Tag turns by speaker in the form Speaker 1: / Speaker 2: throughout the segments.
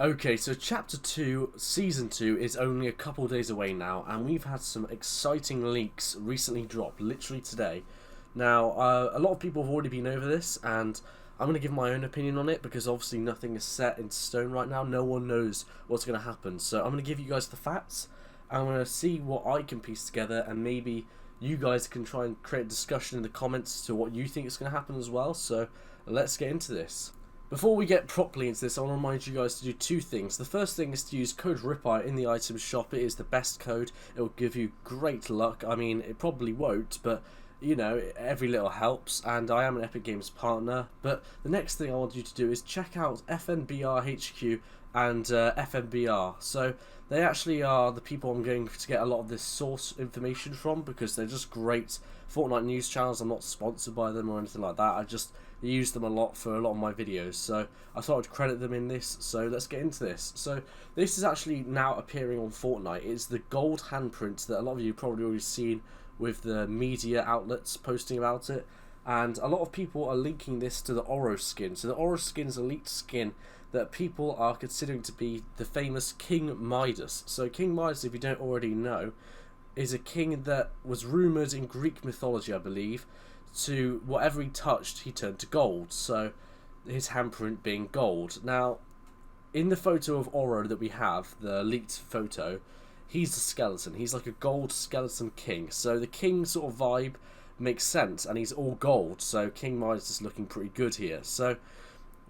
Speaker 1: Okay, so Chapter 2, Season 2 is only a couple days away now, and we've had some exciting leaks recently drop, literally today. Now, a lot of people have already been over this, and I'm going to give my own opinion on it, because obviously nothing is set in stone right now. No one knows what's going to happen, so I'm going to give you guys the facts. I'm going to see what I can piece together, and maybe you guys can try and create a discussion in the comments to what you think is going to happen as well, so let's get into this. Before we get properly into this, I want to remind you guys to do two things. The first thing is to use code Ripire in the item shop. It is the best code. It will give you great luck. I mean, it probably won't, but you know, every little helps, and I am an Epic Games partner. But the next thing I want you to do is check out FNBR HQ and FNBR. So they actually are the people I'm going to get a lot of this source information from, because they're just great Fortnite news channels. I'm not sponsored by them or anything like that. I just use them a lot for a lot of my videos, so I thought I'd credit them in this. So let's get into this. So this is actually now appearing on Fortnite. It's the gold handprint that a lot of you probably already seen with the media outlets posting about it, and a lot of people are linking this to the ORO skin. So the ORO skin is a leaked skin that people are considering to be the famous King Midas. So King Midas, if you don't already know, is a king that was rumoured in Greek mythology, I believe, to whatever he touched, he turned to gold. So his handprint being gold. Now, in the photo of ORO that we have, the leaked photo, he's a skeleton. He's like a gold skeleton king. So the king sort of vibe makes sense, and he's all gold. So King Midas is looking pretty good here. So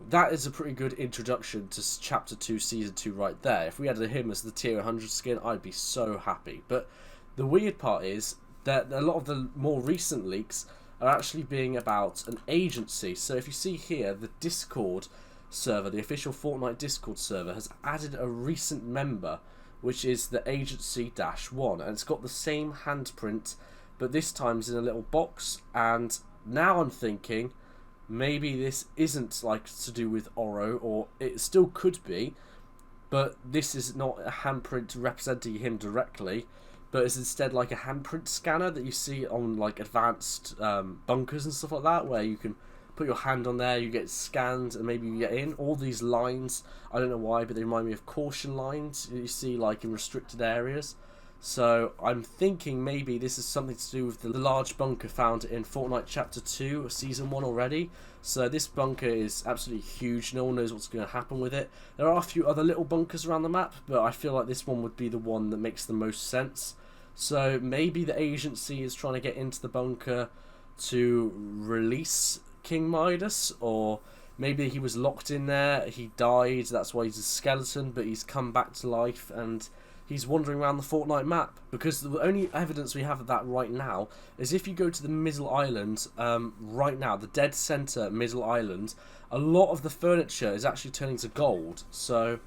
Speaker 1: that is a pretty good introduction to Chapter 2, Season 2 right there. If we had him as the tier 100 skin, I'd be so happy. But the weird part is that a lot of the more recent leaks are actually being about an agency. So if you see here, the Discord server, the official Fortnite Discord server, has added a recent member, which is the Agency-1, and it's got the same handprint, but this time it's in a little box. And now I'm thinking maybe this isn't like to do with ORO, or it still could be, but this is not a handprint representing him directly, but it's instead like a handprint scanner that you see on like advanced bunkers and stuff like that, where you can put your hand on there, you get scanned, and maybe you get in. All these lines, I don't know why, but they remind me of caution lines you see like in restricted areas. So I'm thinking maybe this is something to do with the large bunker found in Fortnite Chapter 2, Season 1 already. So this bunker is absolutely huge. No one knows what's going to happen with it. There are a few other little bunkers around the map, but I feel like this one would be the one that makes the most sense. So maybe the agency is trying to get into the bunker to release King Midas, or maybe he was locked in there, he died, that's why he's a skeleton, but he's come back to life and he's wandering around the Fortnite map. Because the only evidence we have of that right now is if you go to the middle island right now, the dead center middle island, a lot of the furniture is actually turning to gold. So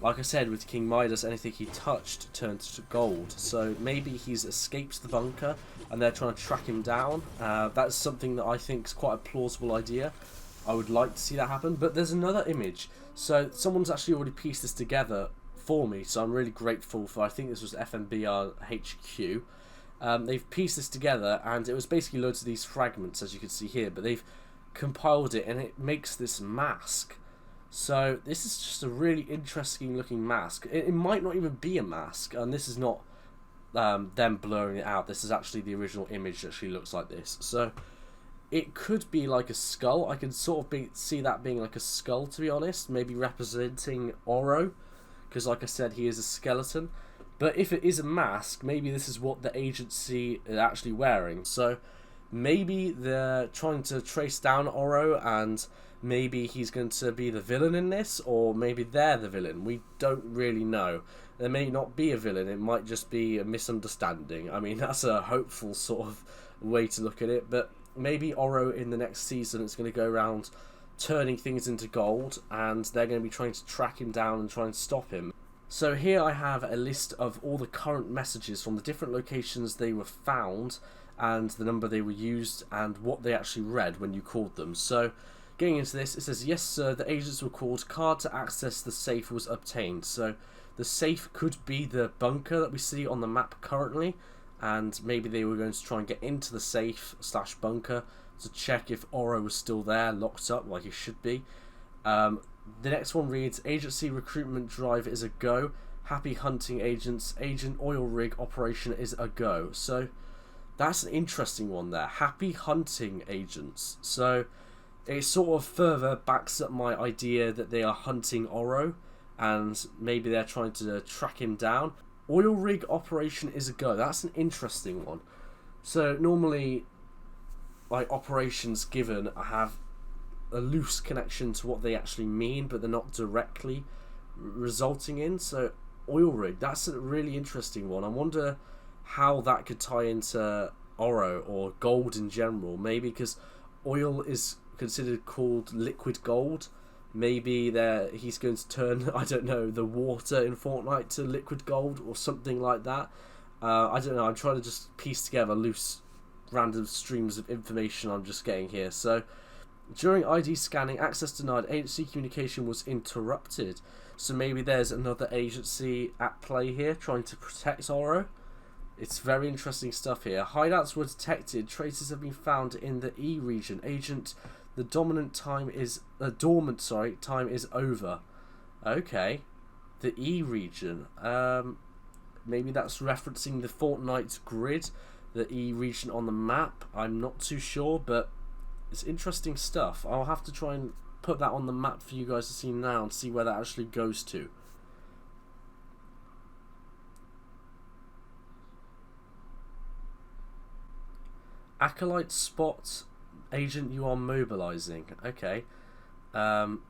Speaker 1: like I said, with King Midas, anything he touched turned to gold. So maybe he's escaped the bunker and they're trying to track him down. That's something that I think is quite a plausible idea. I would like to see that happen. But there's another image. So someone's actually already pieced this together for me. So I'm really grateful for, I think this was FNBR HQ. They've pieced this together, and it was basically loads of these fragments, as you can see here. But they've compiled it, and it makes this mask. So this is just a really interesting looking mask. It might not even be a mask, and this is not them blurring it out. This is actually the original image that actually looks like this. So it could be like a skull. I can sort of see that being like a skull, to be honest. Maybe representing ORO, because like I said, he is a skeleton. But if it is a mask, maybe this is what the agency is actually wearing. So maybe they're trying to trace down ORO, and maybe he's going to be the villain in this, or maybe they're the villain. We don't really know. There may not be a villain, it might just be a misunderstanding. I mean, that's a hopeful sort of way to look at it, but maybe ORO in the next season is going to go around turning things into gold, and they're going to be trying to track him down and try and stop him. So here I have a list of all the current messages from the different locations they were found, and the number they were used, and what they actually read when you called them. So getting into this, it says, yes sir, the agents were called, card to access the safe was obtained. So the safe could be the bunker that we see on the map currently, and maybe they were going to try and get into the safe / bunker to check if ORO was still there, locked up like he should be. The next one reads, agency recruitment drive is a go. Happy hunting agents. Agent oil rig operation is a go. So that's an interesting one there. Happy hunting agents. So it sort of further backs up my idea that they are hunting ORO, and maybe they're trying to track him down. Oil rig operation is a go. That's an interesting one. So normally, like, operations given have a loose connection to what they actually mean, but they're not directly resulting in. So oil rig, that's a really interesting one. I wonder how that could tie into ORO or gold in general. Maybe because oil is considered called liquid gold. Maybe he's going to turn, I don't know, the water in Fortnite to liquid gold or something like that. I don't know. I'm trying to just piece together loose, random streams of information I'm just getting here. So, during ID scanning, access denied, agency communication was interrupted. So maybe there's another agency at play here trying to protect ORO. It's very interesting stuff here. Hideouts were detected. Traces have been found in the E region. Agent, the dormant time is over. Okay, the E region. Maybe that's referencing the Fortnite grid, the E region on the map. I'm not too sure, but it's interesting stuff. I'll have to try and put that on the map for you guys to see now and see where that actually goes to. Acolyte spot, agent you are mobilizing. Okay. I'm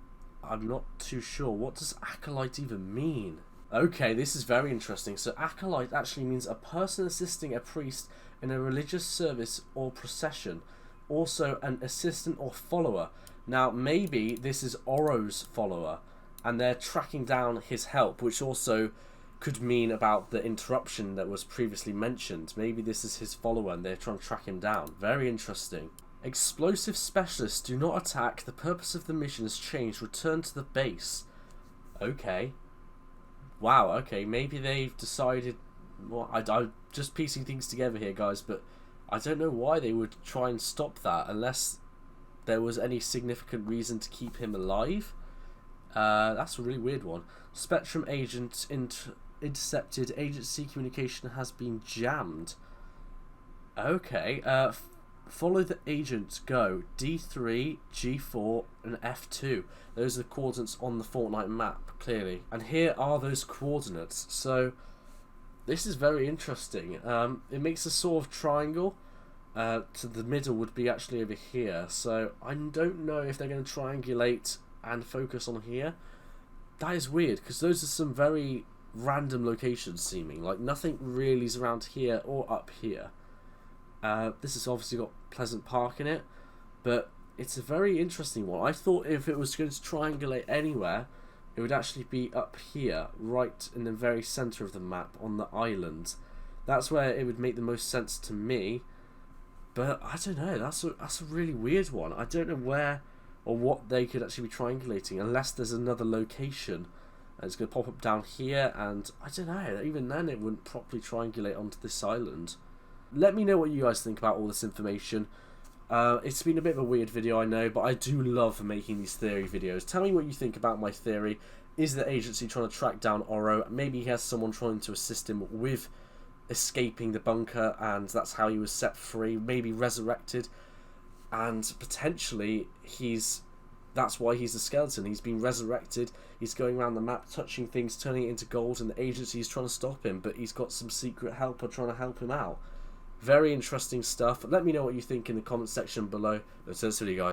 Speaker 1: not too sure. What does acolyte even mean? Okay, this is very interesting. So acolyte actually means a person assisting a priest in a religious service or procession. Also an assistant or follower. Now maybe this is ORO's follower and they're tracking down his help, which also could mean about the interruption that was previously mentioned. Maybe this is his follower and they're trying to track him down. Very interesting. Explosive specialists do not attack. The purpose of the mission has changed. Return to the base. Okay. Wow, okay. Maybe they've decided... Well, I'm just piecing things together here, guys, but I don't know why they would try and stop that unless there was any significant reason to keep him alive. That's a really weird one. Spectrum agent intercepted. Agency communication has been jammed. Okay. Follow the agent. Go. D3, G4, and F2. Those are the coordinates on the Fortnite map, clearly. And here are those coordinates. So, this is very interesting. It makes a sort of triangle. To the middle would be actually over here. So, I don't know if they're going to triangulate and focus on here. That is weird, because those are some very random locations seeming. Like, nothing really is around here or up here. This has obviously got Pleasant Park in it, but it's a very interesting one. I thought if it was going to triangulate anywhere, it would actually be up here, right in the very centre of the map, on the island. That's where it would make the most sense to me, but I don't know, that's a really weird one. I don't know where or what they could actually be triangulating, unless there's another location. And it's going to pop up down here, and I don't know, even then it wouldn't properly triangulate onto this island. Let me know what you guys think about all this information. It's been a bit of a weird video, I know, but I do love making these theory videos. Tell me what you think about my theory. Is the agency trying to track down ORO? Maybe he has someone trying to assist him with escaping the bunker, and that's how he was set free, maybe resurrected, and potentially that's why he's a skeleton. He's been resurrected, he's going around the map touching things, turning it into gold, and the agency is trying to stop him, but he's got some secret helper trying to help him out. Very interesting stuff. Let me know what you think in the comment section below. That's it, guys.